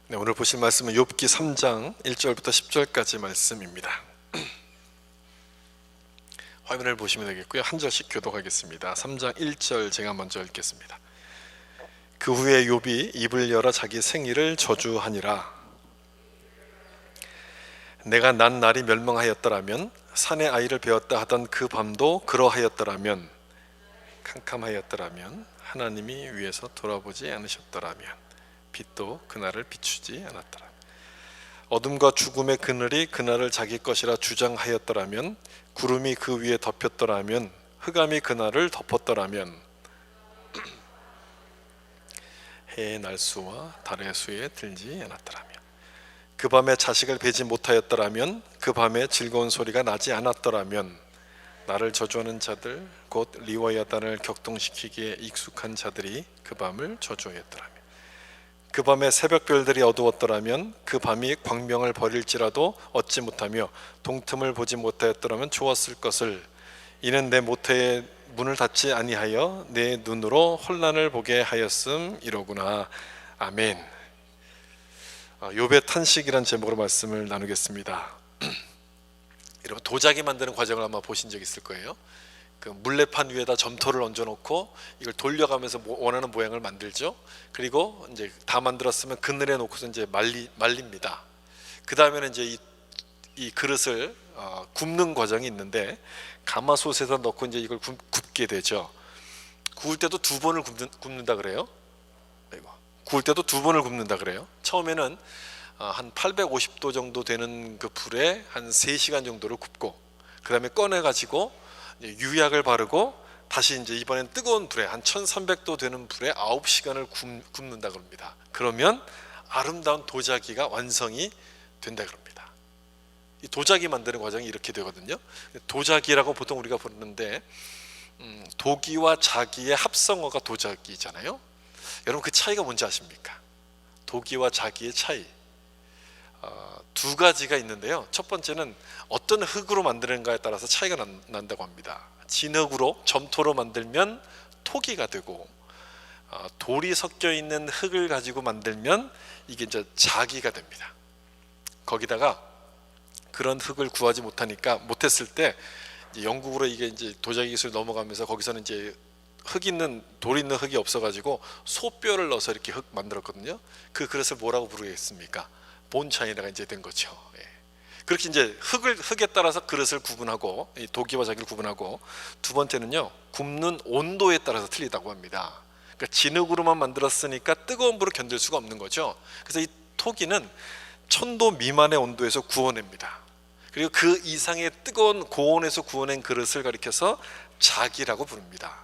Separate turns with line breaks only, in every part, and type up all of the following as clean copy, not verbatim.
네, 오늘 보실 말씀은 욥기 3장 1절부터 10절까지 말씀입니다. 화면을 보시면 되겠고요. 한 절씩 교독하겠습니다. 3장 1절 제가 먼저 읽겠습니다. 그 후에 욥이 입을 열어 자기 생일을 저주하니라. 내가 난 날이 멸망하였더라면, 산의 아이를 배웠다 하던 그 밤도 그러하였더라면, 캄캄하였더라면, 하나님이 위에서 돌아보지 않으셨더라면, 빛도 그날을 비추지 않았더라. 어둠과 죽음의 그늘이 그날을 자기 것이라 주장하였더라면, 구름이 그 위에 덮였더라면, 흑암이 그날을 덮었더라면, 해의 날수와 달의 수에 들지 않았더라면, 그 밤에 자식을 베지 못하였더라면, 그 밤에 즐거운 소리가 나지 않았더라면, 나를 저주하는 자들 곧 리워야단을 격동시키기에 익숙한 자들이 그 밤을 저주하였더라면, 그 밤에 새벽별들이 어두웠더라면, 그 밤이 광명을 버릴지라도 얻지 못하며 동틈을 보지 못하였더라면 좋았을 것을. 이는 내 모태의 문을 닫지 아니하여 내 눈으로 혼란을 보게 하였음 이로구나. 아멘. 욥의 탄식이란 제목으로 말씀을 나누겠습니다. 여러분, 도자기 만드는 과정을 아마 보신 적 있을 거예요. 그 물레판 위에다 점토를 얹어놓고 이걸 돌려가면서 원하는 모양을 만들죠. 그리고 이제 다 만들었으면 그늘에 놓고서 이제 말립니다. 그 다음에는 이제 이 그릇을 굽는 과정이 있는데, 가마솥에다 넣고 이제 이걸 굽게 되죠. 구울 때도 두 번을 굽는다 그래요. 구울 때도 두 번을 굽는다 그래요. 처음에는 한 850도 정도 되는 그 불에 한 3시간 정도를 굽고, 그 다음에 꺼내가지고 유약을 바르고 다시 이제 이번엔 뜨거운 불에 한 1300도 되는 불에 9시간을 굽는다 그럽니다. 그러면 아름다운 도자기가 완성이 된다 그럽니다. 이 도자기 만드는 과정이 이렇게 되거든요. 도자기라고 보통 우리가 부르는데, 도기와 자기의 합성어가 도자기잖아요. 여러분, 그 차이가 뭔지 아십니까? 도기와 자기의 차이, 두 가지가 있는데요. 첫 번째는 어떤 흙으로 만드는가에 따라서 차이가 난다고 합니다. 진흙으로, 점토로 만들면 토기가 되고, 돌이 섞여 있는 흙을 가지고 만들면 이게 이제 자기가 됩니다. 거기다가 그런 흙을 구하지 못했을 때, 이제 영국으로 이게 이제 도자기 기술이 넘어가면서 거기서는 이제 돌 있는 흙이 없어가지고 소뼈를 넣어서 이렇게 흙 만들었거든요. 그 그릇을 뭐라고 부르겠습니까? 본차이나가 이제 된 거죠. 그렇게 이제 흙에 따라서 그릇을 구분하고, 도기와 자기를 구분하고, 두 번째는요, 굽는 온도에 따라서 틀리다고 합니다. 그러니까 진흙으로만 만들었으니까 뜨거운 불을 견딜 수가 없는 거죠. 그래서 이 토기는 1000도 미만의 온도에서 구워냅니다. 그리고 그 이상의 뜨거운 고온에서 구워낸 그릇을 가리켜서 자기라고 부릅니다.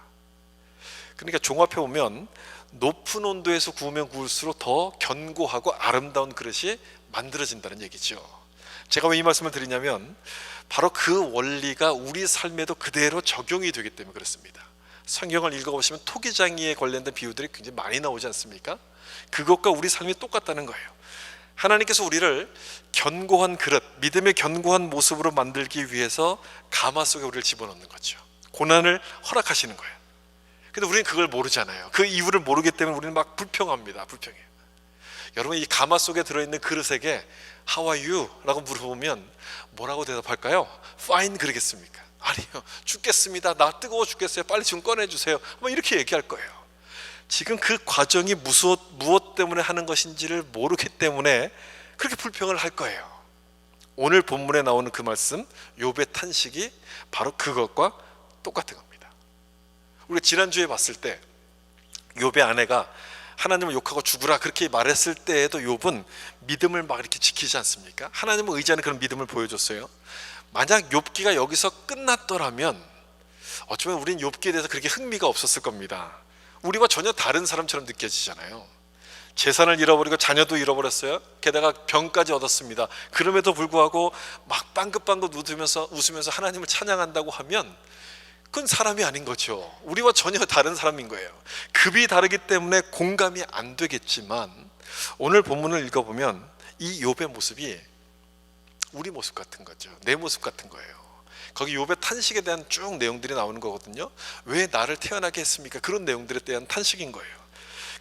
그러니까 종합해 보면 높은 온도에서 구우면 구울수록 더 견고하고 아름다운 그릇이 만들어진다는 얘기죠. 제가 왜 이 말씀을 드리냐면, 바로 그 원리가 우리 삶에도 그대로 적용이 되기 때문에 그렇습니다. 성경을 읽어보시면 토기장이에 관련된 비유들이 굉장히 많이 나오지 않습니까? 그것과 우리 삶이 똑같다는 거예요. 하나님께서 우리를 견고한 그릇, 믿음의 견고한 모습으로 만들기 위해서 가마 속에 우리를 집어넣는 거죠. 고난을 허락하시는 거예요. 근데 우리는 그걸 모르잖아요. 그 이유를 모르기 때문에 우리는 막 불평합니다. 불평해요. 여러분, 이 가마 속에 들어있는 그릇에게 How are you? 라고 물어보면 뭐라고 대답할까요? Fine 그러겠습니까? 아니요, 죽겠습니다. 나 뜨거워 죽겠어요. 빨리 좀 꺼내주세요. 뭐 이렇게 얘기할 거예요. 지금 그 과정이 무엇 때문에 하는 것인지를 모르기 때문에 그렇게 불평을 할 거예요. 오늘 본문에 나오는 그 말씀, 욥의 탄식이 바로 그것과 똑같은 겁니다. 우리가 지난주에 봤을 때 욥의 아내가 하나님을 욕하고 죽으라 그렇게 말했을 때에도 욥은 믿음을 막 이렇게 지키지 않습니까? 하나님을 의지하는 그런 믿음을 보여줬어요. 만약 욥기가 여기서 끝났더라면 어쩌면 우린 욥기에 대해서 그렇게 흥미가 없었을 겁니다. 우리와 전혀 다른 사람처럼 느껴지잖아요. 재산을 잃어버리고 자녀도 잃어버렸어요. 게다가 병까지 얻었습니다. 그럼에도 불구하고 막 빵긋빵긋 웃으면서 하나님을 찬양한다고 하면 그건 사람이 아닌 거죠. 우리와 전혀 다른 사람인 거예요. 급이 다르기 때문에 공감이 안 되겠지만, 오늘 본문을 읽어보면 이 욥의 모습이 우리 모습 같은 거죠. 내 모습 같은 거예요. 거기 욥의 탄식에 대한 쭉 내용들이 나오는 거거든요. 왜 나를 태어나게 했습니까? 그런 내용들에 대한 탄식인 거예요.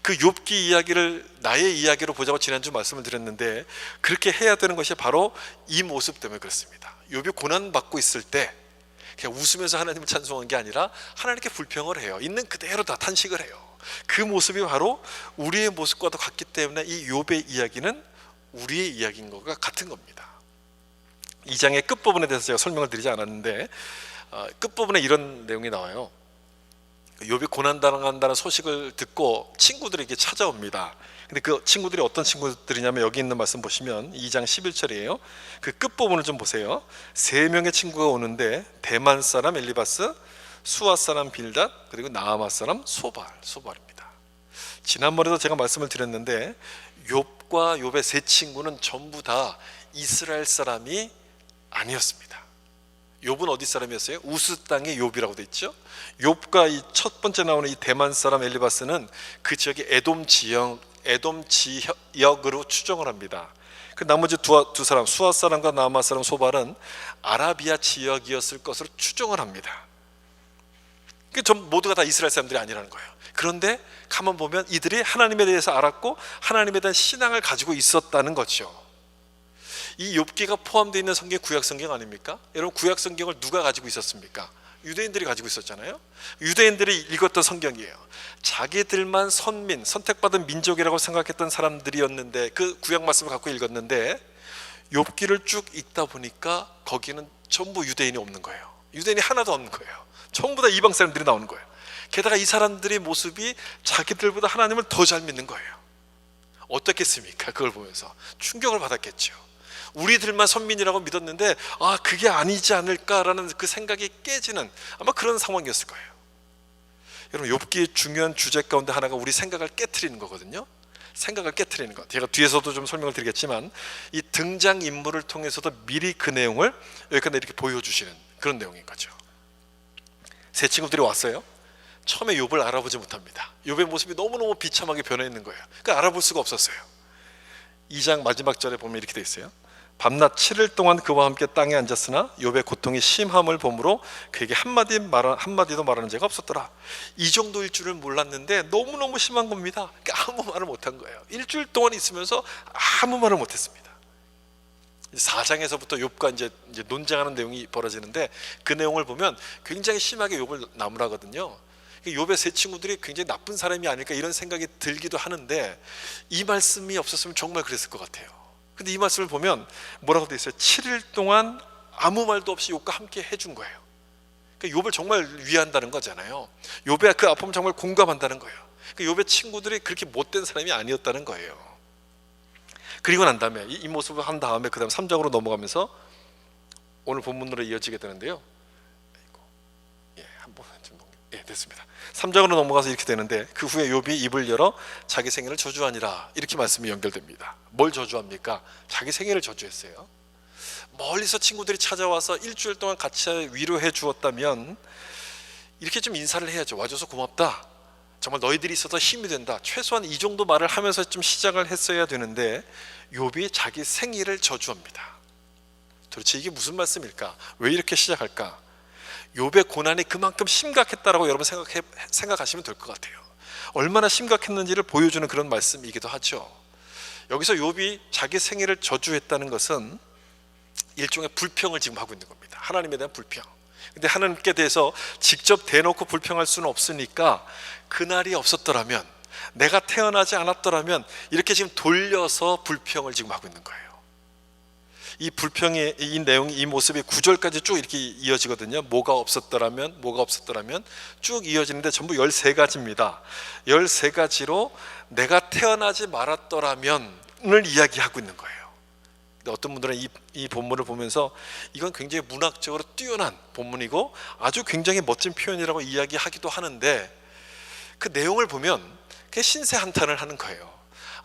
그 욥기 이야기를 나의 이야기로 보자고 지난주 말씀을 드렸는데, 그렇게 해야 되는 것이 바로 이 모습 때문에 그렇습니다. 욥이 고난받고 있을 때 그냥 웃으면서 하나님을 찬송하는 게 아니라 하나님께 불평을 해요. 있는 그대로 다 탄식을 해요. 그 모습이 바로 우리의 모습과도 같기 때문에 이 욥의 이야기는 우리의 이야기인 것과 같은 겁니다. 2장의 끝부분에 대해서 제가 설명을 드리지 않았는데, 끝부분에 이런 내용이 나와요. 욥이 고난당한다는 소식을 듣고 친구들에게 찾아옵니다. 근데 그 친구들이 어떤 친구들이냐면, 여기 있는 말씀 보시면 2장 11절이에요. 그 끝부분을 좀 보세요. 3명의 친구가 오는데 대만 사람 엘리바스, 수아 사람 빌닷, 그리고 나아마 사람 소발입니다. 지난번에도 제가 말씀을 드렸는데, 욥과 욥의 3 친구는 전부 다 이스라엘 사람이 아니었습니다. 욥은 어디 사람이었어요? 우스 땅의 욥이라고 돼 있죠. 욥과 이 첫 번째 나오는 이 대만 사람 엘리바스는 그 지역이 에돔 지역으로 추정을 합니다. 그 나머지 두 사람, 수아 사람과 나아마 사람 소발은 아라비아 지역이었을 것으로 추정을 합니다. 모두가 다 이스라엘 사람들이 아니라는 거예요. 그런데 가만 보면 이들이 하나님에 대해서 알았고 하나님에 대한 신앙을 가지고 있었다는 거죠. 이 욥기가 포함되어 있는 성경이 구약 성경 아닙니까? 여러분, 구약 성경을 누가 가지고 있었습니까? 유대인들이 가지고 있었잖아요. 유대인들이 읽었던 성경이에요. 자기들만 선택받은 민족이라고 생각했던 사람들이었는데, 그 구약 말씀을 갖고 읽었는데, 욥기를 쭉 읽다 보니까 거기는 전부 유대인이 없는 거예요. 유대인이 하나도 없는 거예요. 전부 다 이방 사람들이 나오는 거예요. 게다가 이 사람들의 모습이 자기들보다 하나님을 더 잘 믿는 거예요. 어떻겠습니까? 그걸 보면서 충격을 받았겠죠. 우리들만 선민이라고 믿었는데 그게 아니지 않을까라는 그 생각이 깨지는, 아마 그런 상황이었을 거예요. 여러분, 욥기의 중요한 주제 가운데 하나가 우리 생각을 깨트리는 거거든요. 생각을 깨트리는 것. 제가 뒤에서도 좀 설명을 드리겠지만, 이 등장인물을 통해서도 미리 그 내용을 여기까지 이렇게 보여주시는 그런 내용인 거죠. 3 친구들이 왔어요. 처음에 욥을 알아보지 못합니다. 욥의 모습이 너무너무 비참하게 변해 있는 거예요. 그러니까 알아볼 수가 없었어요. 2장 마지막 절에 보면 이렇게 돼 있어요. 밤낮 7일 동안 그와 함께 땅에 앉았으나 욥의 고통이 심함을 보므로 그에게 한마디도 말하는 자가 없었더라. 이 정도일 줄을 몰랐는데 너무너무 심한 겁니다. 그러니까 아무 말을 못한 거예요. 일주일 동안 있으면서 아무 말을 못했습니다. 4장에서부터 욥과 이제 논쟁하는 내용이 벌어지는데, 그 내용을 보면 굉장히 심하게 욥을 나무라거든요. 욥의 3 친구들이 굉장히 나쁜 사람이 아닐까 이런 생각이 들기도 하는데, 이 말씀이 없었으면 정말 그랬을 것 같아요. 근데 이 말씀을 보면 뭐라고 돼 있어요? 7일 동안 아무 말도 없이 욥과 함께 해준 거예요. 그러니까 욥을 정말 위한다는 거잖아요. 욥의 그 아픔을 정말 공감한다는 거예요. 그러니까 욥의 친구들이 그렇게 못된 사람이 아니었다는 거예요. 그리고 난 다음에 이 모습을 한 다음에 그 다음 3장으로 넘어가면서 오늘 본문으로 이어지게 되는데요. 됐습니다. 3장으로 넘어가서 이렇게 되는데, 그 후에 욥이 입을 열어 자기 생애를 저주하니라, 이렇게 말씀이 연결됩니다. 뭘 저주합니까? 자기 생애를 저주했어요. 멀리서 친구들이 찾아와서 일주일 동안 같이 위로해 주었다면 이렇게 좀 인사를 해야죠. 와줘서 고맙다, 정말 너희들이 있어서 힘이 된다, 최소한 이 정도 말을 하면서 좀 시작을 했어야 되는데, 욥이 자기 생애를 저주합니다. 도대체 이게 무슨 말씀일까? 왜 이렇게 시작할까? 욥의 고난이 그만큼 심각했다라고 여러분 생각하시면 될 것 같아요. 얼마나 심각했는지를 보여주는 그런 말씀이기도 하죠. 여기서 욥이 자기 생애를 저주했다는 것은 일종의 불평을 지금 하고 있는 겁니다. 하나님에 대한 불평. 근데 하나님께 대해서 직접 대놓고 불평할 수는 없으니까, 그날이 없었더라면, 내가 태어나지 않았더라면, 이렇게 지금 돌려서 불평을 지금 하고 있는 거예요. 이 불평의 이 내용이, 이 모습이 9절까지 쭉 이렇게 이어지거든요. 뭐가 없었더라면 쭉 이어지는데 전부 13가지입니다. 13가지로 내가 태어나지 말았더라면을 이야기하고 있는 거예요. 근데 어떤 분들은 이 본문을 보면서 이건 굉장히 문학적으로 뛰어난 본문이고 아주 굉장히 멋진 표현이라고 이야기하기도 하는데, 그 내용을 보면 그게 신세 한탄을 하는 거예요.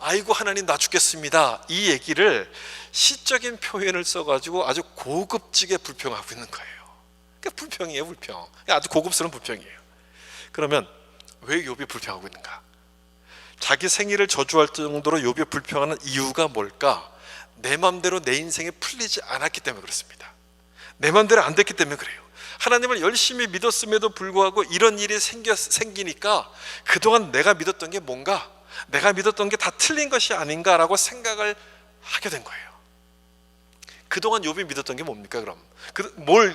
아이고 하나님 나 죽겠습니다, 이 얘기를 시적인 표현을 써가지고 아주 고급지게 불평하고 있는 거예요. 그러니까 불평이에요, 불평. 아주 고급스러운 불평이에요. 그러면 왜 욥이 불평하고 있는가? 자기 생일을 저주할 정도로 욥이 불평하는 이유가 뭘까? 내 맘대로 내 인생이 풀리지 않았기 때문에 그렇습니다. 내 맘대로 안 됐기 때문에 그래요. 하나님을 열심히 믿었음에도 불구하고 이런 일이 생기니까 그동안 내가 믿었던 게 뭔가, 내가 믿었던 게 다 틀린 것이 아닌가라고 생각을 하게 된 거예요. 그동안 욥이 믿었던 게 뭡니까? 그럼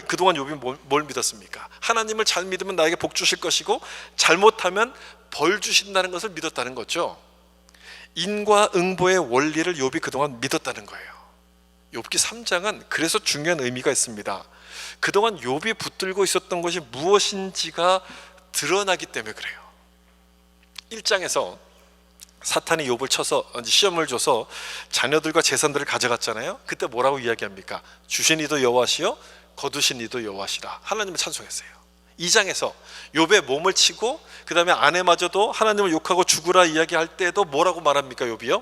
그동안 욥이 뭘 믿었습니까? 하나님을 잘 믿으면 나에게 복 주실 것이고 잘못하면 벌 주신다는 것을 믿었다는 거죠. 인과응보의 원리를 욥이 그동안 믿었다는 거예요. 욥기 3장은 그래서 중요한 의미가 있습니다. 그동안 욥이 붙들고 있었던 것이 무엇인지가 드러나기 때문에 그래요. 1장에서 사탄이 욥을 쳐서 시험을 줘서 자녀들과 재산들을 가져갔잖아요. 그때 뭐라고 이야기합니까? 주신 이도 여호와시요 거두신 이도 여호와시라 하나님을 찬송했어요. 2장에서 욥의 몸을 치고 그 다음에 아내마저도 하나님을 욕하고 죽으라 이야기할 때도 뭐라고 말합니까? 욥이요?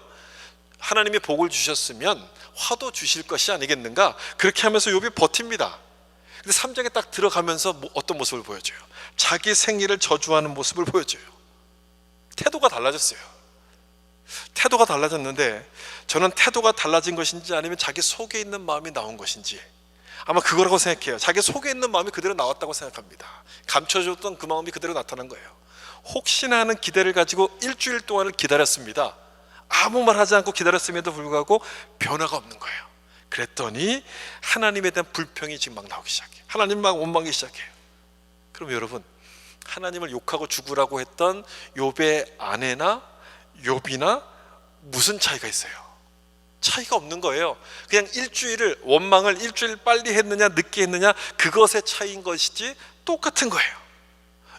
하나님이 복을 주셨으면 화도 주실 것이 아니겠는가? 그렇게 하면서 욥이 버팁니다. 근데 3장에 딱 들어가면서 어떤 모습을 보여줘요? 자기 생일을 저주하는 모습을 보여줘요. 태도가 달라졌어요. 태도가 달라졌는데 저는 태도가 달라진 것인지 아니면 자기 속에 있는 마음이 나온 것인지 아마 그거라고 생각해요. 자기 속에 있는 마음이 그대로 나왔다고 생각합니다. 감춰줬던 그 마음이 그대로 나타난 거예요. 혹시나 하는 기대를 가지고 일주일 동안을 기다렸습니다. 아무 말 하지 않고 기다렸음에도 불구하고 변화가 없는 거예요. 그랬더니 하나님에 대한 불평이 지금 막 나오기 시작해요. 하나님 막 원망하기 시작해요. 그럼 여러분, 하나님을 욕하고 죽으라고 했던 욥의 아내나 욥이나 무슨 차이가 있어요? 차이가 없는 거예요. 그냥 원망을 일주일 빨리 했느냐 늦게 했느냐 그것의 차이인 것이지 똑같은 거예요.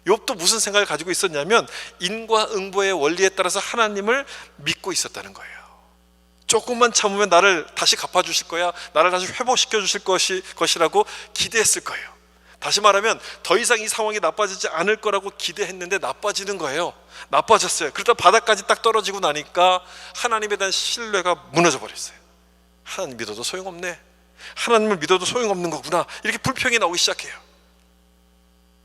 욥도 무슨 생각을 가지고 있었냐면 인과응보의 원리에 따라서 하나님을 믿고 있었다는 거예요. 조금만 참으면 나를 다시 갚아주실 거야, 나를 다시 회복시켜 주실 것이라고 기대했을 거예요. 다시 말하면 더 이상 이 상황이 나빠지지 않을 거라고 기대했는데 나빠지는 거예요. 나빠졌어요. 그러다 바닥까지 딱 떨어지고 나니까 하나님에 대한 신뢰가 무너져 버렸어요. 하나님 믿어도 소용없네, 하나님을 믿어도 소용없는 거구나, 이렇게 불평이 나오기 시작해요.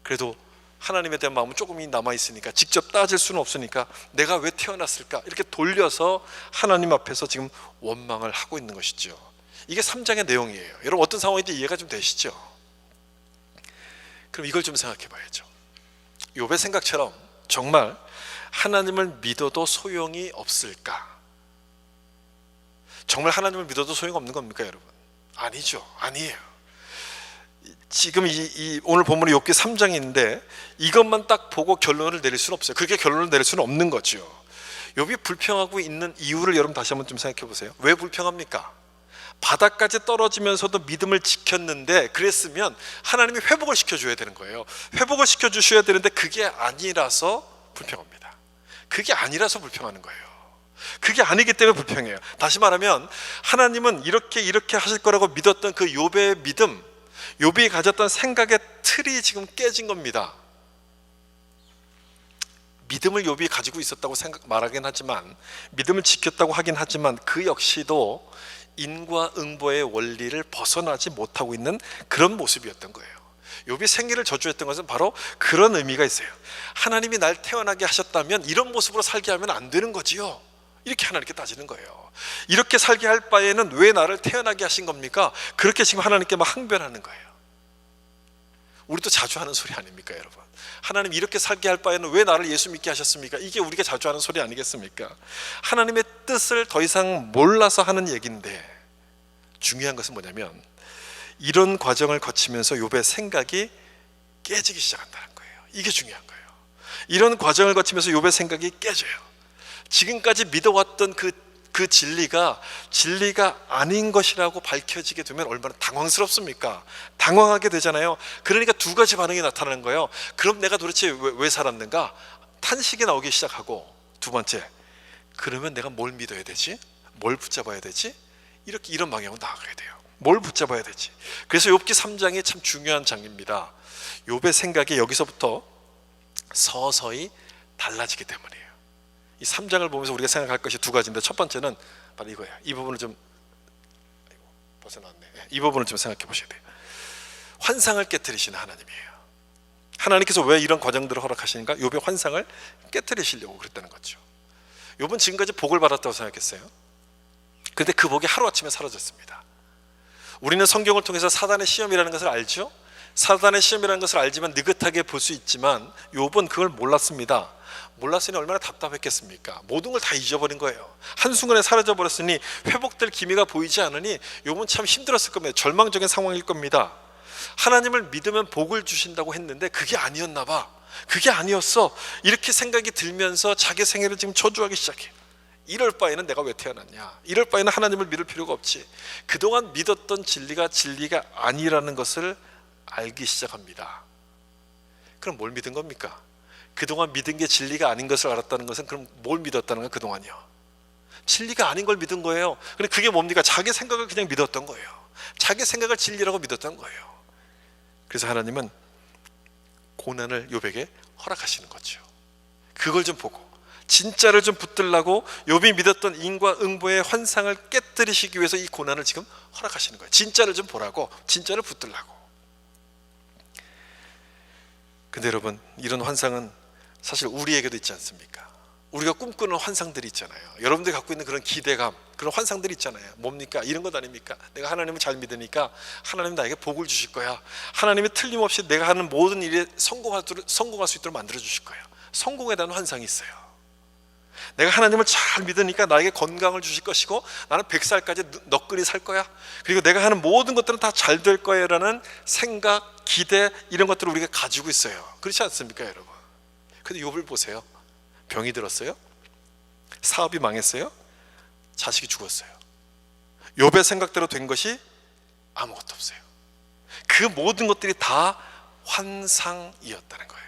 그래도 하나님에 대한 마음은 조금이 남아있으니까 직접 따질 수는 없으니까 내가 왜 태어났을까 이렇게 돌려서 하나님 앞에서 지금 원망을 하고 있는 것이죠. 이게 3장의 내용이에요. 여러분 어떤 상황인지 이해가 좀 되시죠? 그럼 이걸 좀 생각해 봐야죠. 욥의 생각처럼 정말 하나님을 믿어도 소용이 없을까? 정말 하나님을 믿어도 소용없는 겁니까 여러분? 아니죠. 아니에요. 지금 오늘 본문의 욥기 3장인데 이것만 딱 보고 결론을 내릴 수는 없어요. 그렇게 결론을 내릴 수는 없는 거죠. 욥이 불평하고 있는 이유를 여러분 다시 한번 좀 생각해 보세요. 왜 불평합니까? 바닥까지 떨어지면서도 믿음을 지켰는데 그랬으면 하나님이 회복을 시켜줘야 되는 거예요. 회복을 시켜주셔야 되는데 그게 아니라서 불평합니다. 그게 아니라서 불평하는 거예요. 그게 아니기 때문에 불평해요. 다시 말하면 하나님은 이렇게 하실 거라고 믿었던 그 욥의 믿음, 욥이 가졌던 생각의 틀이 지금 깨진 겁니다. 믿음을 욥이 가지고 있었다고 말하긴 하지만, 믿음을 지켰다고 하긴 하지만 그 역시도 인과응보의 원리를 벗어나지 못하고 있는 그런 모습이었던 거예요. 욥이 생일을 저주했던 것은 바로 그런 의미가 있어요. 하나님이 날 태어나게 하셨다면 이런 모습으로 살게 하면 안 되는 거지요. 이렇게 하나님께 따지는 거예요. 이렇게 살게 할 바에는 왜 나를 태어나게 하신 겁니까? 그렇게 지금 하나님께 막 항변하는 거예요. 우리도 자주 하는 소리 아닙니까 여러분? 하나님 이렇게 살게 할 바에는 왜 나를 예수 믿게 하셨습니까? 이게 우리가 자주 하는 소리 아니겠습니까? 하나님의 뜻을 더 이상 몰라서 하는 얘기인데, 중요한 것은 뭐냐면 이런 과정을 거치면서 욥의 생각이 깨지기 시작한다는 거예요. 이게 중요한 거예요. 이런 과정을 거치면서 욥의 생각이 깨져요. 지금까지 믿어왔던 그 진리가 아닌 것이라고 밝혀지게 되면 얼마나 당황스럽습니까? 당황하게 되잖아요. 그러니까 두 가지 반응이 나타나는 거예요. 그럼 내가 도대체 왜 살았는가? 탄식이 나오기 시작하고, 두 번째, 그러면 내가 뭘 믿어야 되지? 뭘 붙잡아야 되지? 이런 방향으로 나아가야 돼요. 뭘 붙잡아야 되지? 그래서 욥기 3장이 참 중요한 장입니다. 욥의 생각이 여기서부터 서서히 달라지기 때문이에요. 이 3장을 보면서 우리가 생각할 것이 두 가지인데, 첫 번째는 바로 이거예요. 이 부분을 좀 벌써 나왔네. 이 부분을 좀 생각해 보셔야 돼요. 환상을 깨트리시는 하나님이에요. 하나님께서 왜 이런 과정들을 허락하시는가? 욥의 환상을 깨트리시려고 그랬다는 거죠. 욥은 지금까지 복을 받았다고 생각했어요. 그런데 그 복이 하루아침에 사라졌습니다. 우리는 성경을 통해서 사단의 시험이라는 것을 알죠? 사단의 시험이라는 것을 알지만 느긋하게 볼 수 있지만 욥은 그걸 몰랐습니다. 몰랐으니 얼마나 답답했겠습니까? 모든 걸 다 잊어버린 거예요. 한순간에 사라져버렸으니 회복될 기미가 보이지 않으니 욥은 참 힘들었을 겁니다. 절망적인 상황일 겁니다. 하나님을 믿으면 복을 주신다고 했는데 그게 아니었나 봐. 그게 아니었어. 이렇게 생각이 들면서 자기 생애를 지금 저주하기 시작해요. 이럴 바에는 내가 왜 태어났냐. 이럴 바에는 하나님을 믿을 필요가 없지. 그동안 믿었던 진리가 아니라는 것을 알기 시작합니다. 그럼 뭘 믿은 겁니까? 그동안 믿은 게 진리가 아닌 것을 알았다는 것은 그럼 뭘 믿었다는 거예요? 그동안이요, 진리가 아닌 걸 믿은 거예요. 근데 그게 뭡니까? 자기 생각을 그냥 믿었던 거예요. 자기 생각을 진리라고 믿었던 거예요. 그래서 하나님은 고난을 욥에게 허락하시는 거죠. 그걸 좀 보고 진짜를 좀 붙들라고 욥이 믿었던 인과응보의 환상을 깨뜨리시기 위해서 이 고난을 지금 허락하시는 거예요. 진짜를 좀 보라고, 진짜를 붙들라고. 근데 여러분, 이런 환상은 사실 우리에게도 있지 않습니까? 우리가 꿈꾸는 환상들이 있잖아요. 여러분들이 갖고 있는 그런 기대감, 그런 환상들이 있잖아요. 뭡니까? 이런 것 아닙니까? 내가 하나님을 잘 믿으니까 하나님 나에게 복을 주실 거야. 하나님이 틀림없이 내가 하는 모든 일에 성공할 수 있도록 만들어 주실 거야. 성공에 대한 환상이 있어요. 내가 하나님을 잘 믿으니까 나에게 건강을 주실 것이고 나는 100살까지 너끈히 살 거야. 그리고 내가 하는 모든 것들은 다 잘 될 거야 라는 생각, 기대, 이런 것들을 우리가 가지고 있어요. 그렇지 않습니까 여러분? 근데 욥을 보세요. 병이 들었어요. 사업이 망했어요. 자식이 죽었어요. 욥의 생각대로 된 것이 아무것도 없어요. 그 모든 것들이 다 환상이었다는 거예요.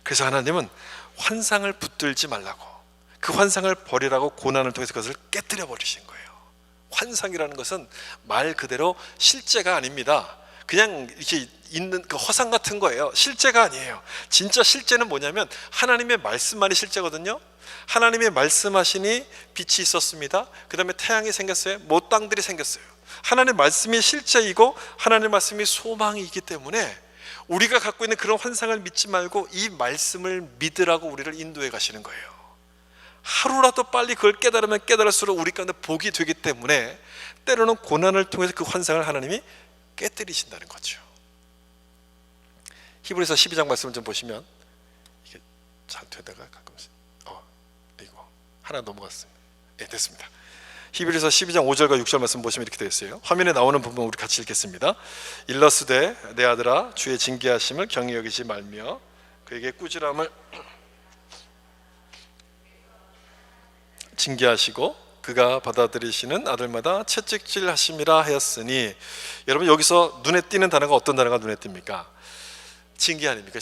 그래서 하나님은 환상을 붙들지 말라고, 그 환상을 버리라고 고난을 통해서 그것을 깨뜨려 버리신 거예요. 환상이라는 것은 말 그대로 실제가 아닙니다. 그냥 이렇게 있는 그 허상 같은 거예요. 실제가 아니에요. 진짜 실제는 뭐냐면 하나님의 말씀만이 실제거든요. 하나님의 말씀하시니 빛이 있었습니다. 그 다음에 태양이 생겼어요. 땅들이 생겼어요. 하나님의 말씀이 실제이고 하나님의 말씀이 소망이기 때문에 우리가 갖고 있는 그런 환상을 믿지 말고 이 말씀을 믿으라고 우리를 인도해 가시는 거예요. 하루라도 빨리 그걸 깨달으면 깨달을수록 우리 가운데 복이 되기 때문에 때로는 고난을 통해서 그 환상을 하나님이 깨뜨리신다는 거죠. 히브리서 12장 말씀을 좀 보시면 이게 잘 되다가 가끔씩 이거 하나 넘어갔습니다. 네, 됐습니다. 히브리서 12장 5절과 6절 말씀 보시면 이렇게 되어 있어요. 화면에 나오는 부분 우리 같이 읽겠습니다. 일러스되 내 아들아 주의 징계하심을 경히 여기지 말며 그에게 꾸지람을 징계하시고 그가 받아들이시는 아들마다 채찍질하심이라 하였으니, 여러분 여기서 눈에 띄는 단어가 어떤 단어가 눈에 띕니까? 징계 아닙니까?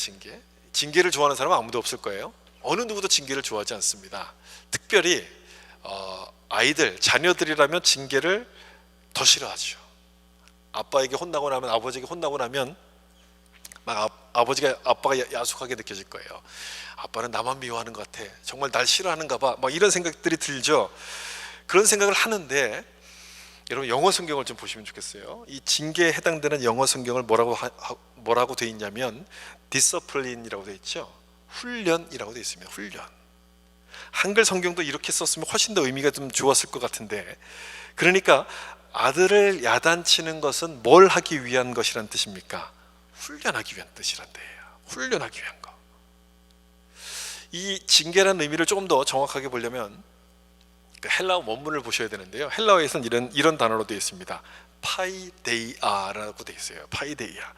징계를 좋아하는 사람은 아무도 없을 거예요. 어느 누구도 징계를 좋아하지 않습니다. 특별히 아이들, 자녀들이라면 징계를 더 싫어하죠. 아빠에게 혼나고 나면, 아버지에게 혼나고 나면 막 아빠가 야속하게 느껴질 거예요. 아빠는 나만 미워하는 것 같아. 정말 날 싫어하는가 봐. 막 이런 생각들이 들죠. 그런 생각을 하는데 여러분 영어 성경을 좀 보시면 좋겠어요. 이 징계에 해당되는 영어 성경을 뭐라고 돼 있냐면 discipline이라고 돼 있죠. 훈련이라고 돼 있습니다. 훈련. 한글 성경도 이렇게 썼으면 훨씬 더 의미가 좀 좋았을 것 같은데, 그러니까 아들을 야단치는 것은 뭘 하기 위한 것이란 뜻입니까? 훈련하기 위한 뜻이란데요. 훈련하기 위한 거. 이 징계라는 의미를 조금 더 정확하게 보려면 헬라어 원문을 보셔야 되는데요. 헬라어에서는 이런 단어로 되어 있습니다. 파이데이아라고 되어 있어요. 파이데이아.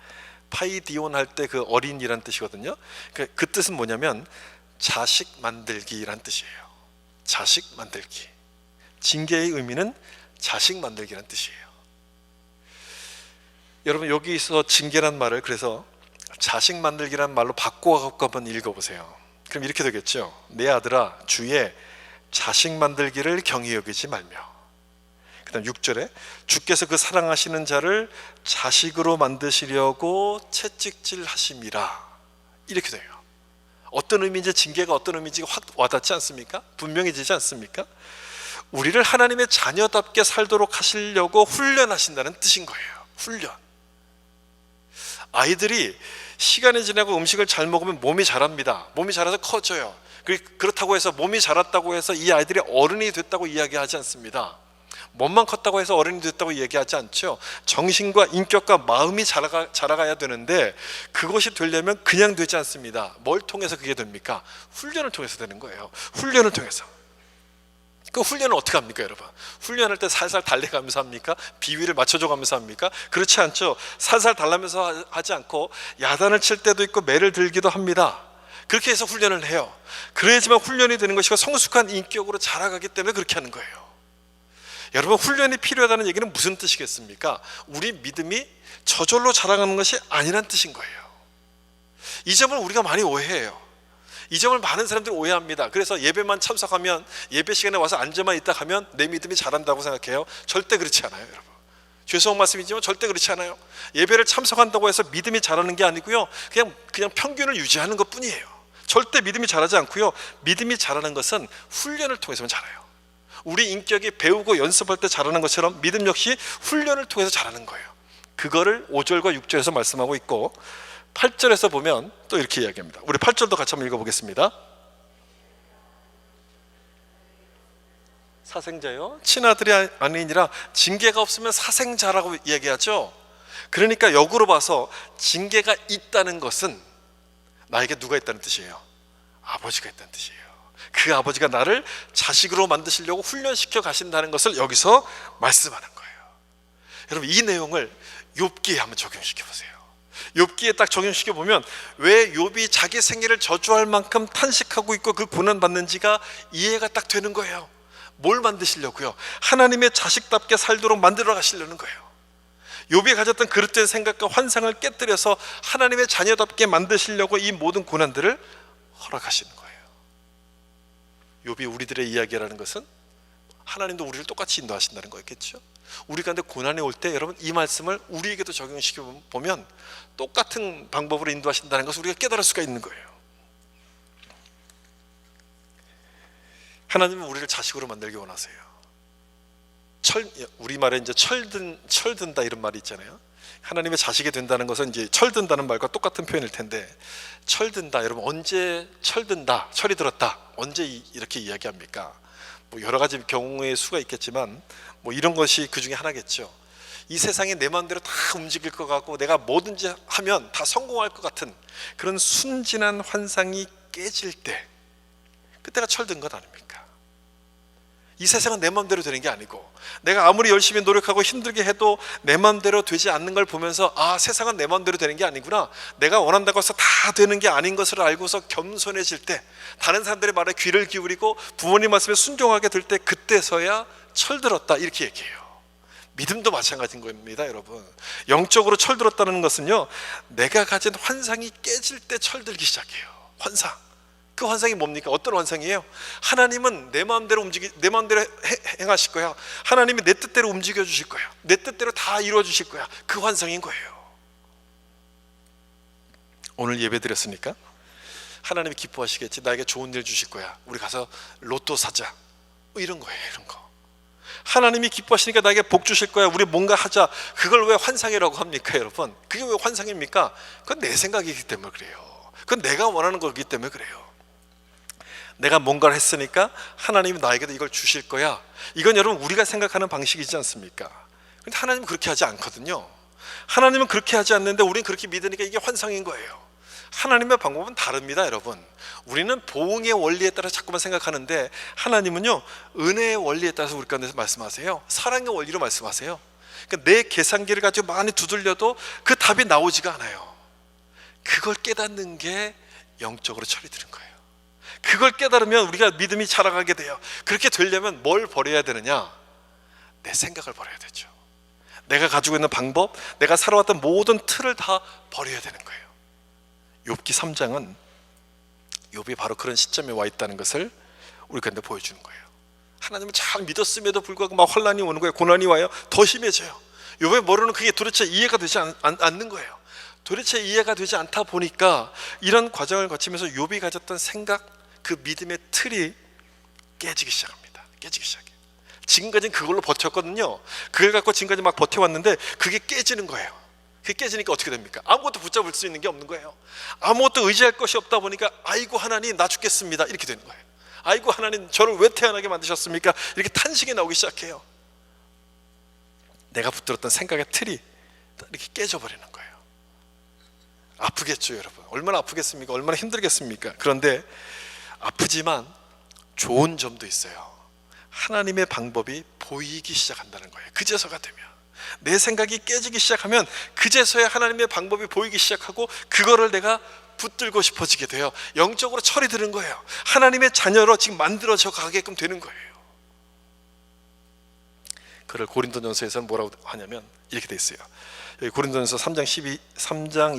파이디온 할 때 그 어린이란 뜻이거든요. 그 뜻은 뭐냐면 자식 만들기란 뜻이에요. 자식 만들기. 징계의 의미는 자식 만들기란 뜻이에요. 여러분 여기서 징계란 말을 그래서 자식 만들기란 말로 바꿔갖고 한번 읽어보세요. 그럼 이렇게 되겠죠. 내 아들아 주의 자식 만들기를 경히 여기지 말며, 그 다음 6절에 주께서 그 사랑하시는 자를 자식으로 만드시려고 채찍질 하심이라. 이렇게 돼요. 어떤 의미인지, 징계가 어떤 의미인지 확 와닿지 않습니까? 분명해지지 않습니까? 우리를 하나님의 자녀답게 살도록 하시려고 훈련하신다는 뜻인 거예요. 훈련. 아이들이 시간이 지나고 음식을 잘 먹으면 몸이 자랍니다. 몸이 자라서 커져요. 그렇다고 해서 몸이 자랐다고 해서 이 아이들이 어른이 됐다고 이야기하지 않습니다. 몸만 컸다고 해서 어른이 됐다고 얘기하지 않죠. 정신과 인격과 마음이 자라가야 되는데 그것이 되려면 그냥 되지 않습니다. 뭘 통해서 그게 됩니까? 훈련을 통해서 되는 거예요. 훈련을 통해서. 그 훈련은 어떻게 합니까, 여러분? 훈련할 때 살살 달래가면서 합니까? 비위를 맞춰줘 가면서 합니까? 그렇지 않죠. 살살 달라면서 하지 않고 야단을 칠 때도 있고 매를 들기도 합니다. 그렇게 해서 훈련을 해요. 그래야지만 훈련이 되는 것이고 성숙한 인격으로 자라가기 때문에 그렇게 하는 거예요. 여러분, 훈련이 필요하다는 얘기는 무슨 뜻이겠습니까? 우리 믿음이 저절로 자라가는 것이 아니란 뜻인 거예요. 이 점을 우리가 많이 오해해요. 이 점을 많은 사람들이 오해합니다. 그래서 예배만 참석하면, 예배 시간에 와서 앉아만 있다 하면 내 믿음이 자란다고 생각해요. 절대 그렇지 않아요, 여러분. 죄송한 말씀이지만 절대 그렇지 않아요. 예배를 참석한다고 해서 믿음이 자라는 게 아니고요, 그냥 평균을 유지하는 것 뿐이에요. 절대 믿음이 자라지 않고요, 믿음이 자라는 것은 훈련을 통해서만 자라요. 우리 인격이 배우고 연습할 때 자라는 것처럼 믿음 역시 훈련을 통해서 자라는 거예요. 그거를 5절과 6절에서 말씀하고 있고 8절에서 보면 또 이렇게 이야기합니다. 우리 8절도 같이 한번 읽어보겠습니다. 사생자요, 친아들이 아니니라 징계가 없으면 사생자라고 이야기하죠. 그러니까 역으로 봐서 징계가 있다는 것은 나에게 누가 있다는 뜻이에요? 아버지가 있다는 뜻이에요. 그 아버지가 나를 자식으로 만드시려고 훈련시켜 가신다는 것을 여기서 말씀하는 거예요. 여러분, 이 내용을 욥기에 한번 적용시켜 보세요. 욥기에 딱 적용시켜 보면 왜 욥이 자기 생애를 저주할 만큼 탄식하고 있고 그 고난 받는지가 이해가 딱 되는 거예요. 뭘 만드시려고요? 하나님의 자식답게 살도록 만들어 가시려는 거예요. 욥이 가졌던 그릇된 생각과 환상을 깨뜨려서 하나님의 자녀답게 만드시려고 이 모든 고난들을 허락하시는 거예요. 욥이 우리들의 이야기라는 것은 하나님도 우리를 똑같이 인도하신다는 거였겠죠. 우리 가운데 고난이 올 때 여러분, 이 말씀을 우리에게도 적용시켜 보면 똑같은 방법으로 인도하신다는 것을 우리가 깨달을 수가 있는 거예요. 하나님은 우리를 자식으로 만들기 원하세요. 우리말에 이제 철든다 이런 말이 있잖아요. 하나님의 자식이 된다는 것은 이제 철든다는 말과 똑같은 표현일 텐데, 철든다, 여러분 언제 철든다, 철이 들었다, 언제 이렇게 이야기합니까? 뭐 여러 가지 경우의 수가 있겠지만 뭐 이런 것이 그 중에 하나겠죠. 이 세상이 내 마음대로 다 움직일 것 같고 내가 뭐든지 하면 다 성공할 것 같은 그런 순진한 환상이 깨질 때, 그때가 철든 것 아닙니까? 이 세상은 내 마음대로 되는 게 아니고 내가 아무리 열심히 노력하고 힘들게 해도 내 마음대로 되지 않는 걸 보면서, 아, 세상은 내 마음대로 되는 게 아니구나, 내가 원한다고 해서 다 되는 게 아닌 것을 알고서 겸손해질 때, 다른 사람들의 말에 귀를 기울이고 부모님 말씀에 순종하게 될 때, 그때서야 철들었다, 이렇게 얘기해요. 믿음도 마찬가지인 겁니다, 여러분. 영적으로 철들었다는 것은요, 내가 가진 환상이 깨질 때 철들기 시작해요. 환상. 그 환상이 뭡니까? 어떤 환상이에요? 하나님은 내 마음대로 내 마음대로 행하실 거야. 하나님이 내 뜻대로 움직여 주실 거야. 내 뜻대로 다 이루어 주실 거야. 그 환상인 거예요. 오늘 예배 드렸으니까 하나님이 기뻐하시겠지. 나에게 좋은 일 주실 거야. 우리 가서 로또 사자. 이런 거예요, 이런 거. 하나님이 기뻐하시니까 나에게 복 주실 거야. 우리 뭔가 하자. 그걸 왜 환상이라고 합니까, 여러분? 그게 왜 환상입니까? 그건 내 생각이기 때문에 그래요. 그건 내가 원하는 거기 때문에 그래요. 내가 뭔가를 했으니까 하나님이 나에게도 이걸 주실 거야. 이건 여러분 우리가 생각하는 방식이지 않습니까? 근데 하나님은 그렇게 하지 않거든요. 하나님은 그렇게 하지 않는데 우리는 그렇게 믿으니까 이게 환상인 거예요. 하나님의 방법은 다릅니다, 여러분. 우리는 보응의 원리에 따라 자꾸만 생각하는데 하나님은요, 은혜의 원리에 따라서 우리 가운데서 말씀하세요. 사랑의 원리로 말씀하세요. 그러니까 내 계산기를 가지고 많이 두들려도 그 답이 나오지가 않아요. 그걸 깨닫는 게 영적으로 철이 드는 거예요. 그걸 깨달으면 우리가 믿음이 자라가게 돼요. 그렇게 되려면 뭘 버려야 되느냐? 내 생각을 버려야 되죠. 내가 가지고 있는 방법, 내가 살아왔던 모든 틀을 다 버려야 되는 거예요. 욥기 3장은 욥이 바로 그런 시점에 와 있다는 것을 우리 가운데 보여주는 거예요. 하나님을 잘 믿었음에도 불구하고 막 환난이 오는 거예요. 고난이 와요. 더 심해져요. 욥의 머리는 그게 도대체 이해가 되지 않는 거예요. 도대체 이해가 되지 않다 보니까 이런 과정을 거치면서 욥이 가졌던 생각, 그 믿음의 틀이 깨지기 시작합니다. 깨지기 시작해요. 지금까지는 그걸로 버텼거든요. 그걸 갖고 지금까지 막 버텨왔는데 그게 깨지는 거예요. 그게 깨지니까 어떻게 됩니까? 아무것도 붙잡을 수 있는 게 없는 거예요. 아무것도 의지할 것이 없다 보니까, 아이고 하나님 나 죽겠습니다, 이렇게 되는 거예요. 아이고 하나님 저를 왜 태어나게 만드셨습니까? 이렇게 탄식이 나오기 시작해요. 내가 붙들었던 생각의 틀이 이렇게 깨져버리는 거예요. 아프겠죠 여러분. 얼마나 아프겠습니까? 얼마나 힘들겠습니까? 그런데 아프지만 좋은 점도 있어요. 하나님의 방법이 보이기 시작한다는 거예요. 그제서가 되면, 내 생각이 깨지기 시작하면 그제서야 하나님의 방법이 보이기 시작하고 그거를 내가 붙들고 싶어지게 돼요. 영적으로 철이 드는 거예요. 하나님의 자녀로 지금 만들어져 가게끔 되는 거예요. 그를 고린도전서에서는 뭐라고 하냐면 이렇게 돼 있어요. 여기 고린도전서 3장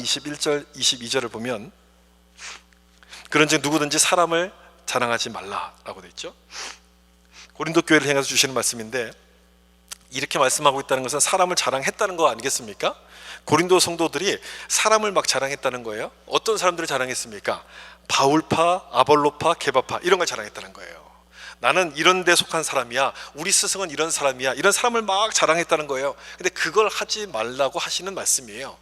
21절 22절을 보면, 그런즉 누구든지 사람을 자랑하지 말라라고 돼 있죠. 고린도 교회를 향해서 주시는 말씀인데, 이렇게 말씀하고 있다는 것은 사람을 자랑했다는 거 아니겠습니까? 고린도 성도들이 사람을 막 자랑했다는 거예요. 어떤 사람들을 자랑했습니까? 바울파, 아볼로파, 게바파, 이런 걸 자랑했다는 거예요. 나는 이런 데 속한 사람이야, 우리 스승은 이런 사람이야, 이런 사람을 막 자랑했다는 거예요. 근데 그걸 하지 말라고 하시는 말씀이에요.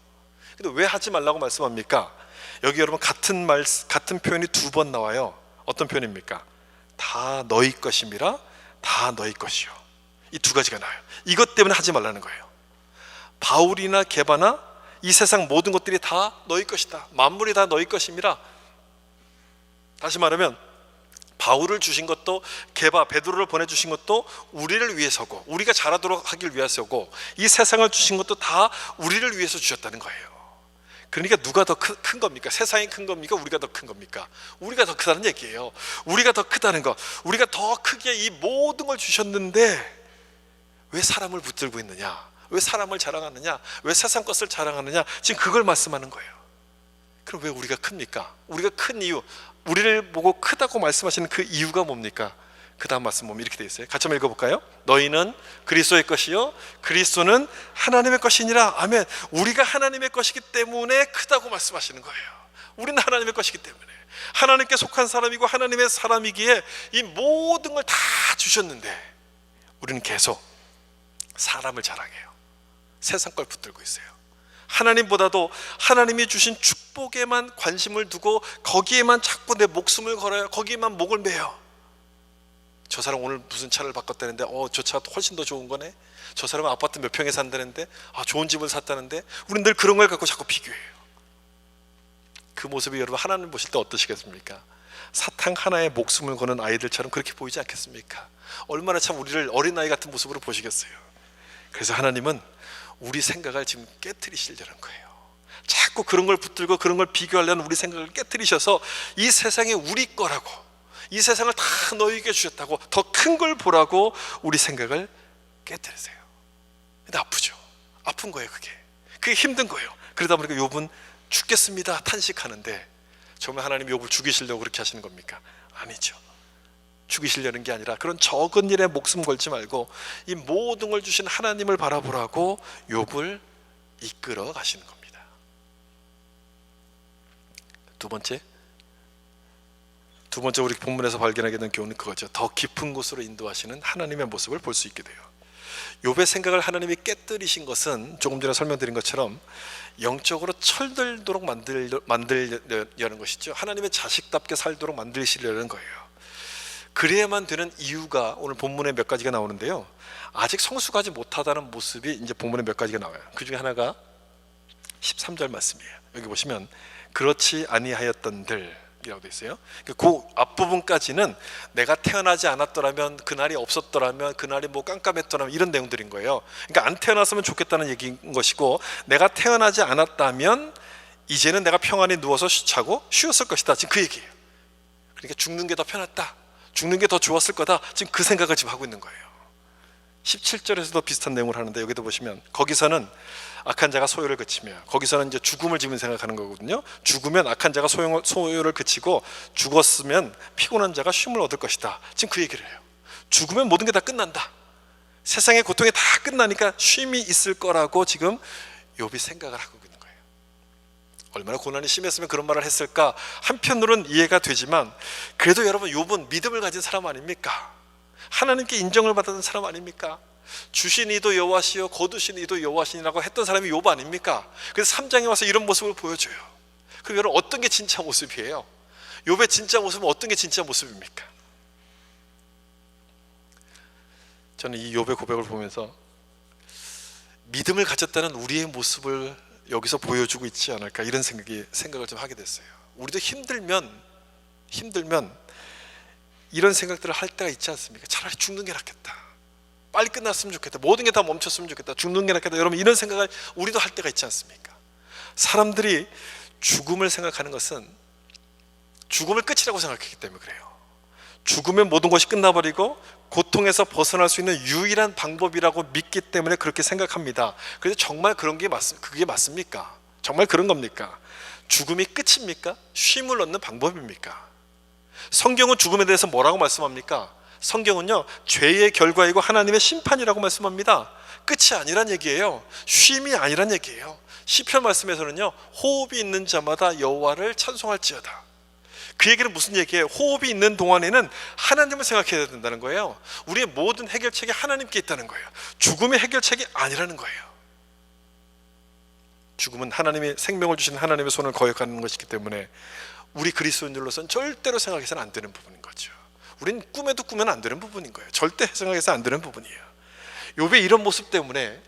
근데 왜 하지 말라고 말씀합니까? 여기 여러분 같은 표현이 두 번 나와요. 어떤 표현입니까? 다 너희 것임이라, 다 너희 것이요. 이 두 가지가 나와요. 이것 때문에 하지 말라는 거예요. 바울이나 게바나 이 세상 모든 것들이 다 너희 것이다, 만물이 다 너희 것임이라. 다시 말하면 바울을 주신 것도, 게바 베드로를 보내주신 것도 우리를 위해서고, 우리가 잘하도록 하길 위해서고, 이 세상을 주신 것도 다 우리를 위해서 주셨다는 거예요. 그러니까 누가 더 큰 겁니까? 세상이 큰 겁니까? 우리가 더 큰 겁니까? 우리가 더 크다는 얘기예요. 우리가 더 크다는 거, 우리가 더 크게 이 모든 걸 주셨는데 왜 사람을 붙들고 있느냐? 왜 사람을 자랑하느냐? 왜 세상 것을 자랑하느냐? 지금 그걸 말씀하는 거예요. 그럼 왜 우리가 큽니까? 우리가 큰 이유, 우리를 보고 크다고 말씀하시는 그 이유가 뭡니까? 그 다음 말씀 보면 이렇게 되어 있어요. 같이 한번 읽어볼까요? 너희는 그리스도의 것이요 그리스도는 하나님의 것이니라. 아멘. 우리가 하나님의 것이기 때문에 크다고 말씀하시는 거예요. 우리는 하나님의 것이기 때문에, 하나님께 속한 사람이고 하나님의 사람이기에 이 모든 걸 다 주셨는데 우리는 계속 사람을 자랑해요. 세상 걸 붙들고 있어요. 하나님보다도 하나님이 주신 축복에만 관심을 두고 거기에만 자꾸 내 목숨을 걸어요. 거기에만 목을 매요. 저 사람 오늘 무슨 차를 바꿨다는데 저 차가 훨씬 더 좋은 거네. 저 사람은 아파트 몇 평에 산다는데 좋은 집을 샀다는데. 우리는 늘 그런 걸 갖고 자꾸 비교해요. 그 모습이 여러분 하나님 보실 때 어떠시겠습니까? 사탕 하나에 목숨을 거는 아이들처럼 그렇게 보이지 않겠습니까? 얼마나 참 우리를 어린아이 같은 모습으로 보시겠어요. 그래서 하나님은 우리 생각을 지금 깨트리시려는 거예요. 자꾸 그런 걸 붙들고 그런 걸 비교하려는 우리 생각을 깨트리셔서 이 세상이 우리 거라고, 이 세상을 다 너희에게 주셨다고, 더 큰 걸 보라고 우리 생각을 깨트리세요. 근데 아프죠. 아픈 거예요. 그게 힘든 거예요. 그러다 보니까 욥은 죽겠습니다 탄식하는데, 정말 하나님 욥을 죽이시려고 그렇게 하시는 겁니까? 아니죠. 죽이시려는 게 아니라 그런 적은 일에 목숨 걸지 말고 이 모든 걸 주신 하나님을 바라보라고 욥을 이끌어 가시는 겁니다. 두 번째 우리 본문에서 발견하게 된 교훈은 그거죠. 더 깊은 곳으로 인도하시는 하나님의 모습을 볼 수 있게 돼요. 욥의 생각을 하나님이 깨뜨리신 것은 조금 전에 설명드린 것처럼 영적으로 철들도록 만들려는 것이죠. 하나님의 자식답게 살도록 만드시려는 거예요. 그래야만 되는 이유가 오늘 본문에 몇 가지가 나오는데요, 아직 성숙하지 못하다는 모습이 이제 본문에 몇 가지가 나와요. 그 중에 하나가 13절 말씀이에요. 여기 보시면 그렇지 아니하였던들 이라고 되어 있어요. 그 앞부분까지는 내가 태어나지 않았더라면, 그날이 없었더라면, 그날이 뭐 깜깜했더라면, 이런 내용들인 거예요. 그러니까 안 태어났으면 좋겠다는 얘기인 것이고, 내가 태어나지 않았다면 이제는 내가 평안히 누워서 자고 쉬었을 것이다, 지금 그 얘기예요. 그러니까 죽는 게 더 편했다, 죽는 게 더 좋았을 거다, 지금 그 생각을 지금 하고 있는 거예요. 17절에서도 비슷한 내용을 하는데, 여기도 보시면 거기서는 악한 자가 소요를 그치며, 거기서는 이제 죽음을 지금 생각하는 거거든요. 죽으면 악한 자가 소요를 그치고 죽었으면 피곤한 자가 쉼을 얻을 것이다, 지금 그 얘기를 해요. 죽으면 모든 게 다 끝난다, 세상의 고통이 다 끝나니까 쉼이 있을 거라고 지금 욥이 생각을 하고 있는 거예요. 얼마나 고난이 심했으면 그런 말을 했을까 한편으로는 이해가 되지만, 그래도 여러분 욥은 믿음을 가진 사람 아닙니까? 하나님께 인정을 받았던 사람 아닙니까? 주신 이도 여호와시요 거두신 이도 여호와시니라고 했던 사람이 욥 아닙니까? 그래서 3장에 와서 이런 모습을 보여줘요. 그럼 여러분 어떤 게 진짜 모습이에요? 욥의 진짜 모습은 어떤 게 진짜 모습입니까? 저는 이 욥의 고백을 보면서 믿음을 가졌다는 우리의 모습을 여기서 보여주고 있지 않을까, 이런 생각을 좀 하게 됐어요. 우리도 힘들면 이런 생각들을 할 때가 있지 않습니까? 차라리 죽는 게 낫겠다, 빨리 끝났으면 좋겠다, 모든 게 다 멈췄으면 좋겠다, 죽는 게 낫겠다. 여러분, 이런 생각을 우리도 할 때가 있지 않습니까? 사람들이 죽음을 생각하는 것은 죽음을 끝이라고 생각했기 때문에 그래요. 죽으면 모든 것이 끝나버리고 고통에서 벗어날 수 있는 유일한 방법이라고 믿기 때문에 그렇게 생각합니다. 그래서 정말 그게 맞습니까? 정말 그런 겁니까? 죽음이 끝입니까? 쉼을 얻는 방법입니까? 성경은 죽음에 대해서 뭐라고 말씀합니까? 성경은요, 죄의 결과이고 하나님의 심판이라고 말씀합니다. 끝이 아니란 얘기예요. 쉼이 아니란 얘기예요. 시편 말씀에서는요, 호흡이 있는 자마다 여호와를 찬송할지어다. 그 얘기는 무슨 얘기예요? 호흡이 있는 동안에는 하나님을 생각해야 된다는 거예요. 우리의 모든 해결책이 하나님께 있다는 거예요. 죽음의 해결책이 아니라는 거예요. 죽음은 하나님이 생명을 주신 하나님의 손을 거역하는 것이기 때문에 우리 그리스도인들로서는 절대로 생각해서는 안 되는 부분인 거죠. 우린 꿈에도 꾸면 안 되는 부분인 거예요. 절대 생각해서 안 되는 부분이에요. 욥의 이런 모습 때문에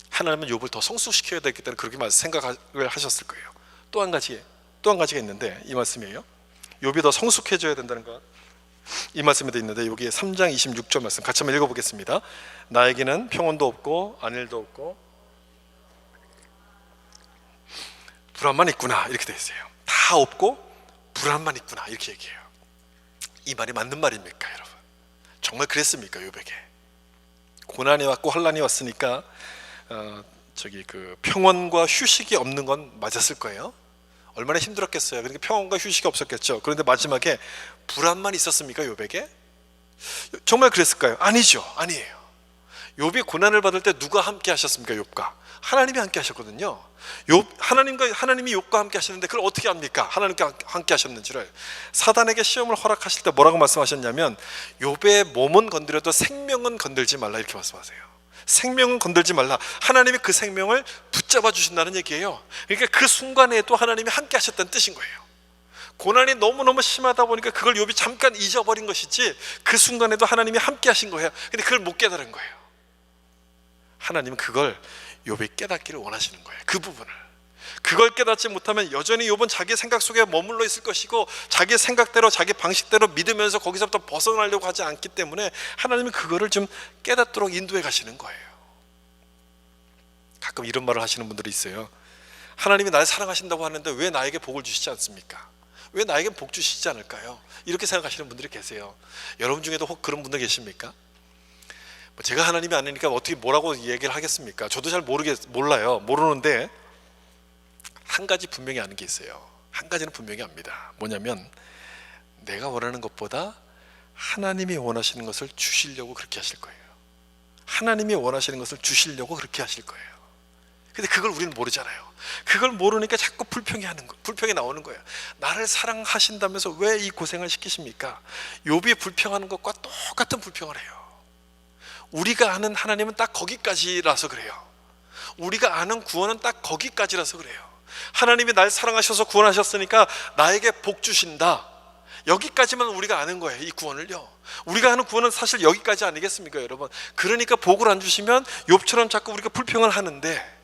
하나님은 욥을 더 성숙시켜야 되기 때문에 그렇게 생각을 하셨을 거예요. 또 한 가지가 있는데 이 말씀이에요. 욥이 더 성숙해져야 된다는 것, 이 말씀이 돼 있는데 여기 3장 26절 말씀 같이 한번 읽어보겠습니다. 나에게는 평온도 없고 안일도 없고 불안만 있구나, 이렇게 돼 있어요. 다 없고 불안만 있구나, 이렇게 얘기해요. 이 말이 맞는 말입니까, 여러분? 정말 그랬습니까? 욥에게 고난이 왔고 환난이 왔으니까 평온과 휴식이 없는 건 맞았을 거예요. 얼마나 힘들었겠어요. 그러니까 평온과 휴식이 없었겠죠. 그런데 마지막에 불안만 있었습니까, 욥에게? 정말 그랬을까요? 아니죠. 아니에요. 욥이 고난을 받을 때 누가 함께 하셨습니까? 욥과 하나님이 함께 하셨거든요. 하나님이 욥과 함께 하시는데 그걸 어떻게 합니까? 하나님과 함께 하셨는지를. 사단에게 시험을 허락하실 때 뭐라고 말씀하셨냐면, 욥의 몸은 건드려도 생명은 건들지 말라, 이렇게 말씀하세요. 생명은 건들지 말라. 하나님이 그 생명을 붙잡아 주신다는 얘기예요. 그러니까 그 순간에도 하나님이 함께 하셨다는 뜻인 거예요. 고난이 너무너무 심하다 보니까 그걸 욥이 잠깐 잊어버린 것이지, 그 순간에도 하나님이 함께 하신 거예요. 근데 그걸 못 깨달은 거예요. 하나님은 그걸 욥이 깨닫기를 원하시는 거예요. 그 부분을. 그걸 깨닫지 못하면 여전히 욥은 자기 생각 속에 머물러 있을 것이고, 자기 생각대로 자기 방식대로 믿으면서 거기서부터 벗어나려고 하지 않기 때문에 하나님은 그거를 좀 깨닫도록 인도해 가시는 거예요. 가끔 이런 말을 하시는 분들이 있어요. 하나님이 날 사랑하신다고 하는데 왜 나에게 복을 주시지 않습니까? 왜 나에게 복 주시지 않을까요? 이렇게 생각하시는 분들이 계세요. 여러분 중에도 혹 그런 분들 계십니까? 제가 하나님이 아니니까 어떻게 뭐라고 얘기를 하겠습니까? 저도 잘 몰라요. 모르는데 한 가지 분명히 아는 게 있어요. 한 가지는 분명히 압니다. 뭐냐면, 내가 원하는 것보다 하나님이 원하시는 것을 주시려고 그렇게 하실 거예요. 하나님이 원하시는 것을 주시려고 그렇게 하실 거예요. 근데 그걸 우리는 모르잖아요. 그걸 모르니까 자꾸 불평이 나오는 거예요. 나를 사랑하신다면서 왜 이 고생을 시키십니까? 욥이 불평하는 것과 똑같은 불평을 해요. 우리가 아는 하나님은 딱 거기까지라서 그래요. 우리가 아는 구원은 딱 거기까지라서 그래요. 하나님이 날 사랑하셔서 구원하셨으니까 나에게 복 주신다, 여기까지만 우리가 아는 거예요. 이 구원을요. 우리가 아는 구원은 사실 여기까지 아니겠습니까, 여러분? 그러니까 복을 안 주시면 욥처럼 자꾸 우리가 불평을 하는데,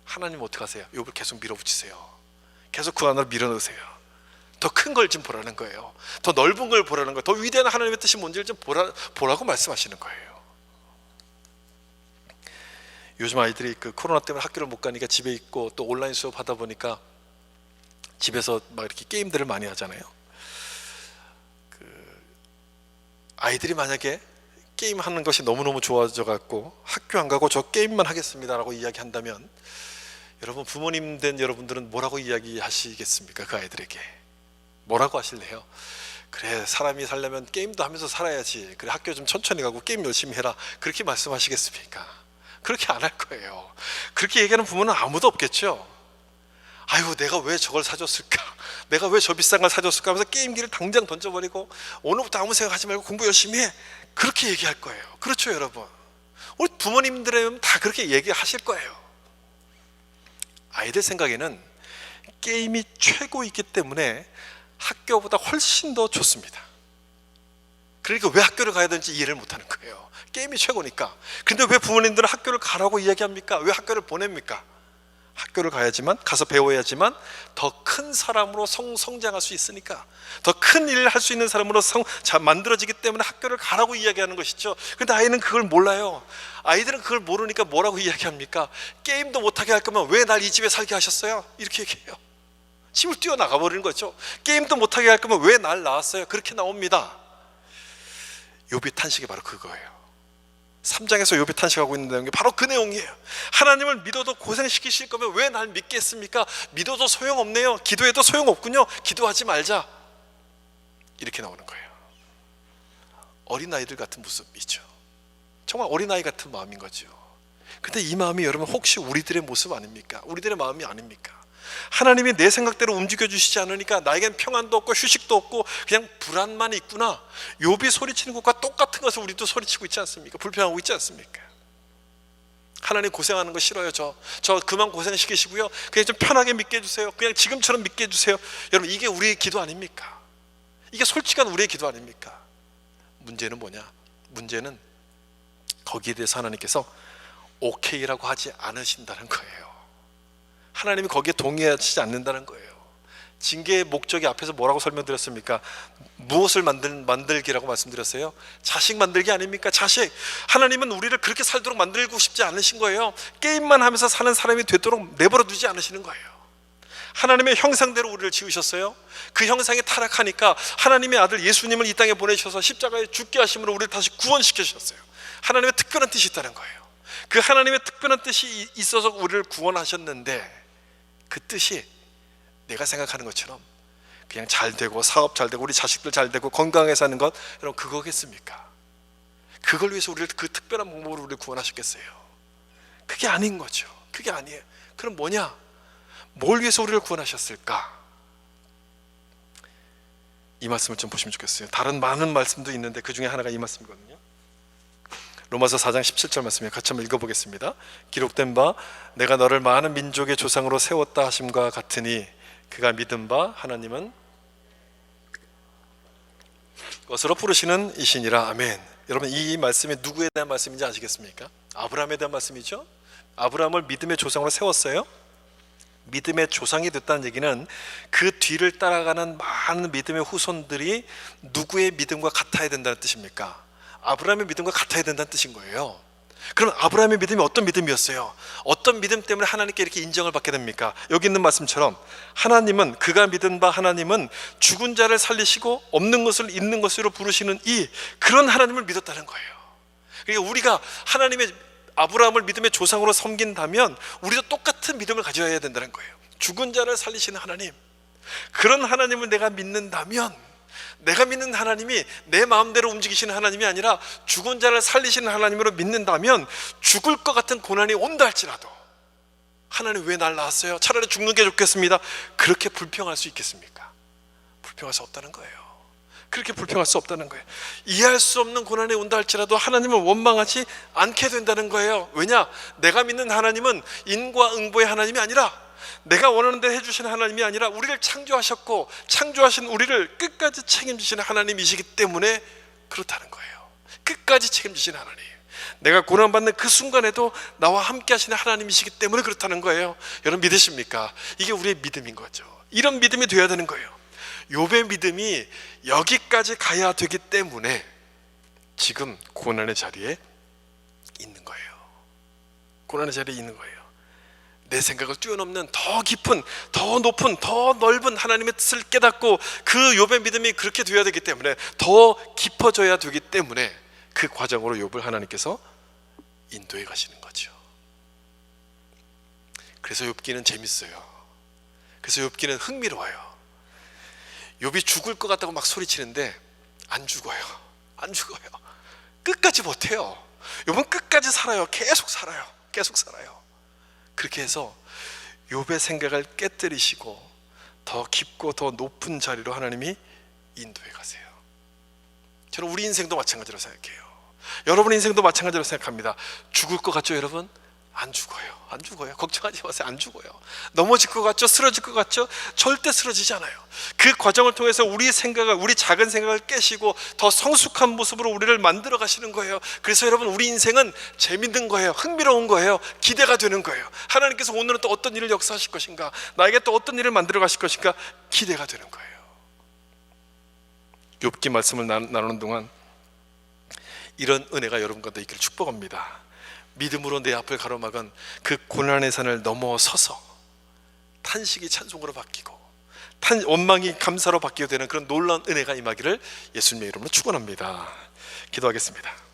하나님 어떻게 하세요? 욥을 계속 밀어붙이세요. 계속 그 안으로 밀어넣으세요. 더 큰 걸 좀 보라는 거예요. 더 넓은 걸 보라는 거예요. 더 위대한 하나님의 뜻이 뭔지를 좀 보라고 말씀하시는 거예요. 요즘 아이들이 그 코로나 때문에 학교를 못 가니까 집에 있고 또 온라인 수업 하다 보니까 집에서 막 이렇게 게임들을 많이 하잖아요. 아이들이 만약에 게임하는 것이 너무너무 좋아져 갖고 학교 안 가고 저 게임만 하겠습니다라고 이야기한다면, 여러분 부모님 된 여러분들은 뭐라고 이야기하시겠습니까? 그 아이들에게 뭐라고 하실래요? 그래, 사람이 살려면 게임도 하면서 살아야지, 그래 학교 좀 천천히 가고 게임 열심히 해라, 그렇게 말씀하시겠습니까? 그렇게 안 할 거예요. 그렇게 얘기하는 부모는 아무도 없겠죠. 아유, 내가 왜 저걸 사줬을까, 내가 왜 저 비싼 걸 사줬을까 하면서 게임기를 당장 던져버리고 오늘부터 아무 생각하지 말고 공부 열심히 해, 그렇게 얘기할 거예요. 그렇죠, 여러분? 우리 부모님들은 다 그렇게 얘기하실 거예요. 아이들 생각에는 게임이 최고이기 때문에 학교보다 훨씬 더 좋습니다. 그러니까 왜 학교를 가야 되는지 이해를 못하는 거예요. 게임이 최고니까. 근데 왜 부모님들은 학교를 가라고 이야기합니까? 왜 학교를 보냅니까? 학교를 가야지만, 가서 배워야지만 더 큰 사람으로 성장할 수 있으니까, 더 큰 일을 할 수 있는 사람으로 만들어지기 때문에 학교를 가라고 이야기하는 것이죠. 근데 아이는 그걸 몰라요. 아이들은 그걸 모르니까 뭐라고 이야기합니까? 게임도 못하게 할 거면 왜 날 이 집에 살게 하셨어요? 이렇게 얘기해요. 집을 뛰어나가 버리는 거죠. 게임도 못하게 할 거면 왜 날 낳았어요? 그렇게 나옵니다. 욥이 탄식이 바로 그거예요. 3장에서 욥이 탄식하고 있는 내용이 바로 그 내용이에요. 하나님을 믿어도 고생시키실 거면 왜 날 믿겠습니까? 믿어도 소용없네요. 기도해도 소용없군요. 기도하지 말자. 이렇게 나오는 거예요. 어린아이들 같은 모습이죠. 정말 어린아이 같은 마음인 거죠. 근데 이 마음이 여러분 혹시 우리들의 모습 아닙니까? 우리들의 마음이 아닙니까? 하나님이 내 생각대로 움직여 주시지 않으니까 나에겐 평안도 없고 휴식도 없고 그냥 불안만 있구나. 욥이 소리치는 것과 똑같은 것을 우리도 소리치고 있지 않습니까? 불평하고 있지 않습니까? 하나님 고생하는 거 싫어요. 저 그만 고생시키시고요, 그냥 좀 편하게 믿게 해주세요. 그냥 지금처럼 믿게 해주세요. 여러분, 이게 우리의 기도 아닙니까? 이게 솔직한 우리의 기도 아닙니까? 문제는 뭐냐? 문제는 거기에 대해서 하나님께서 오케이라고 하지 않으신다는 거예요. 하나님이 거기에 동의하지 않는다는 거예요. 징계의 목적이 앞에서 뭐라고 설명드렸습니까? 무엇을 만들기라고 말씀드렸어요? 자식 만들기 아닙니까? 자식. 하나님은 우리를 그렇게 살도록 만들고 싶지 않으신 거예요. 게임만 하면서 사는 사람이 되도록 내버려 두지 않으시는 거예요. 하나님의 형상대로 우리를 지으셨어요. 그 형상이 타락하니까 하나님의 아들 예수님을 이 땅에 보내셔서 십자가에 죽게 하심으로 우리를 다시 구원시키셨어요. 하나님의 특별한 뜻이 있다는 거예요. 그 하나님의 특별한 뜻이 있어서 우리를 구원하셨는데, 그 뜻이 내가 생각하는 것처럼 그냥 잘 되고 사업 잘 되고 우리 자식들 잘 되고 건강하게 사는 것, 여러분 그거겠습니까? 그걸 위해서 우리를 그 특별한 방법으로 우리를 구원하셨겠어요? 그게 아닌 거죠. 그게 아니에요. 그럼 뭐냐? 뭘 위해서 우리를 구원하셨을까? 이 말씀을 좀 보시면 좋겠어요. 다른 많은 말씀도 있는데 그 중에 하나가 이 말씀이거든요. 로마서 4장 17절 말씀이에요. 같이 한번 읽어보겠습니다. 기록된 바 내가 너를 많은 민족의 조상으로 세웠다 하심과 같으니 그가 믿은 바 하나님은 것으로 부르시는 이시니라. 아멘. 여러분, 이 말씀이 누구에 대한 말씀인지 아시겠습니까? 아브라함에 대한 말씀이죠. 아브라함을 믿음의 조상으로 세웠어요. 믿음의 조상이 됐다는 얘기는 그 뒤를 따라가는 많은 믿음의 후손들이 누구의 믿음과 같아야 된다는 뜻입니까? 아브라함의 믿음과 같아야 된다는 뜻인 거예요. 그럼 아브라함의 믿음이 어떤 믿음이었어요? 어떤 믿음 때문에 하나님께 이렇게 인정을 받게 됩니까? 여기 있는 말씀처럼 하나님은, 그가 믿은 바 하나님은 죽은 자를 살리시고 없는 것을 있는 것으로 부르시는 그런 하나님을 믿었다는 거예요. 그러니까 우리가 하나님의 아브라함을 믿음의 조상으로 섬긴다면 우리도 똑같은 믿음을 가져야 된다는 거예요. 죽은 자를 살리시는 하나님, 그런 하나님을 내가 믿는다면, 내가 믿는 하나님이 내 마음대로 움직이시는 하나님이 아니라 죽은 자를 살리시는 하나님으로 믿는다면 죽을 것 같은 고난이 온다 할지라도 하나님 왜 날 낳았어요? 차라리 죽는 게 좋겠습니다. 그렇게 불평할 수 있겠습니까? 불평할 수 없다는 거예요. 그렇게 불평할 수 없다는 거예요. 이해할 수 없는 고난이 온다 할지라도 하나님을 원망하지 않게 된다는 거예요. 왜냐? 내가 믿는 하나님은 인과 응보의 하나님이 아니라, 내가 원하는 대로 해주시는 하나님이 아니라 우리를 창조하셨고 창조하신 우리를 끝까지 책임지시는 하나님이시기 때문에 그렇다는 거예요. 끝까지 책임지시는 하나님, 내가 고난받는 그 순간에도 나와 함께 하시는 하나님이시기 때문에 그렇다는 거예요. 여러분 믿으십니까? 이게 우리의 믿음인 거죠. 이런 믿음이 되어야 되는 거예요. 욥의 믿음이 여기까지 가야 되기 때문에 지금 고난의 자리에 있는 거예요. 고난의 자리에 있는 거예요. 내 생각을 뛰어넘는 더 깊은, 더 높은, 더 넓은 하나님의 뜻을 깨닫고 그 욥의 믿음이 그렇게 되어야 되기 때문에, 더 깊어져야 되기 때문에 그 과정으로 욥을 하나님께서 인도해 가시는 거죠. 그래서 욥기는 재밌어요. 그래서 욥기는 흥미로워요. 욥이 죽을 것 같다고 막 소리치는데 안 죽어요. 안 죽어요. 끝까지 버텨요. 욥은 끝까지 살아요. 계속 살아요. 계속 살아요. 그렇게 해서 욥의 생각을 깨뜨리시고 더 깊고 더 높은 자리로 하나님이 인도해 가세요. 저는 우리 인생도 마찬가지로 생각해요. 여러분 인생도 마찬가지로 생각합니다. 죽을 것 같죠 여러분? 안 죽어요. 안 죽어요. 걱정하지 마세요. 안 죽어요. 넘어질 것 같죠? 쓰러질 것 같죠? 절대 쓰러지지 않아요. 그 과정을 통해서 우리 생각을, 우리 작은 생각을 깨시고 더 성숙한 모습으로 우리를 만들어 가시는 거예요. 그래서 여러분, 우리 인생은 재밌는 거예요. 흥미로운 거예요. 기대가 되는 거예요. 하나님께서 오늘은 또 어떤 일을 역사하실 것인가, 나에게 또 어떤 일을 만들어 가실 것인가, 기대가 되는 거예요. 욥기 말씀을 나누는 동안 이런 은혜가 여러분과 있기를 축복합니다. 믿음으로 내 앞을 가로막은 그 고난의 산을 넘어서서 탄식이 찬송으로 바뀌고 원망이 감사로 바뀌게 되는 그런 놀라운 은혜가 임하기를 예수님의 이름으로 축원합니다. 기도하겠습니다.